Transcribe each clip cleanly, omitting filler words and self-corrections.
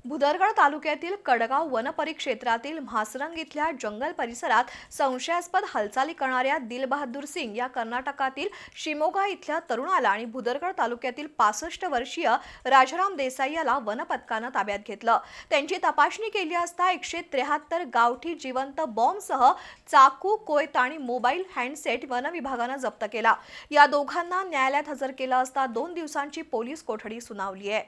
भुदरगड तालुक्यातील कडगाव वनपरिक्षेत्रातील म्हासरंग इथल्या जंगल परिसरात संशयास्पद हालचाली करणाऱ्या दिलबहादूर सिंग या कर्नाटकातील शिमोगा इथल्या तरुणाला आणि भुदरगड तालुक्यातील 65 वर्षीय राजाराम देसाई याला वनपथकानं ताब्यात घेतलं। त्यांची तपासणी केली असता 173 गावठी जिवंत बॉम्बसह चाकू, कोयता आणि मोबाईल हँडसेट वन विभागानं जप्त केला। या दोघांना न्यायालयात हजर केलं असता 2 दिवसांची पोलीस कोठडी सुनावली आहे।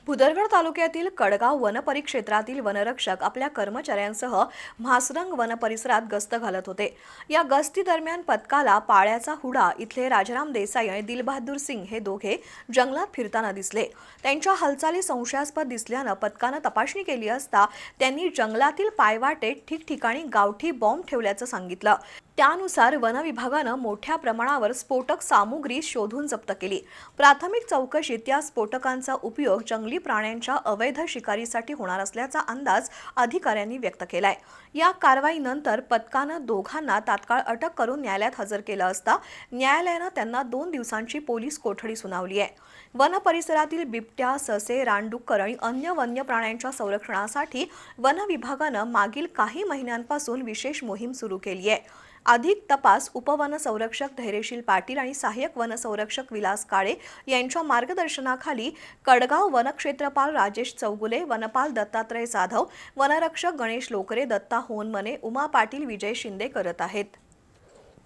भुदरगड तालुक्यातील कडगाव वनपरिक्षेत्रातील वनरक्षक आपल्या कर्मचाऱ्यांसह म्हासरंग वनपरिसरात गस्त घालत होते। या गस्ती दरम्यान पथकाला पाळ्याचा हुडा इथले राजाराम देसाई आणि दिलबहादूर सिंग हे दोघे जंगलात फिरताना दिसले। त्यांच्या हालचाली संशयास्पद दिसल्यानं पथकानं तपासणी केली असता त्यांनी जंगलातील पायवाटेत ठिकठिकाणी गावठी बॉम्ब ठेवल्याचं सांगितलं। त्यानुसार वन विभागानं मोठ्या प्रमाणावर स्फोटक सामुग्री शोधून जप्त केली। प्राथमिक चौकशीत या स्फोटकांचा उपयोग जंगली प्राण्यांच्या अवैध शिकारीसाठी होणार असल्याचा अंदाज अधिकाऱ्यांनी व्यक्त केलाय। या कारवाईनंतर पथकानं दोघांना तात्काळ अटक करून न्यायालयात हजर केलं असता न्यायालयानं त्यांना 2 दिवसांची पोलीस कोठडी सुनावली आहे। वन परिसरातील बिबट्या, ससे, रानडुक्कर आणि अन्य वन्य प्राण्यांच्या संरक्षणासाठी वन विभागानं मागील काही महिन्यांपासून विशेष मोहीम सुरू केली आहे। अधिक तपास उपवन संरक्षक धैर्यशील पाटील आणि सहाय्यक वन संरक्षक विलास काळे यांच्या मार्गदर्शनाखाली कडगाव वनक्षेत्रपाल राजेश चौगुले, वनपाल दत्तात्रय जाधव, वनरक्षक गणेश लोकरे, दत्ता होनमने, उमा पाटील, विजय शिंदे करत आहेत।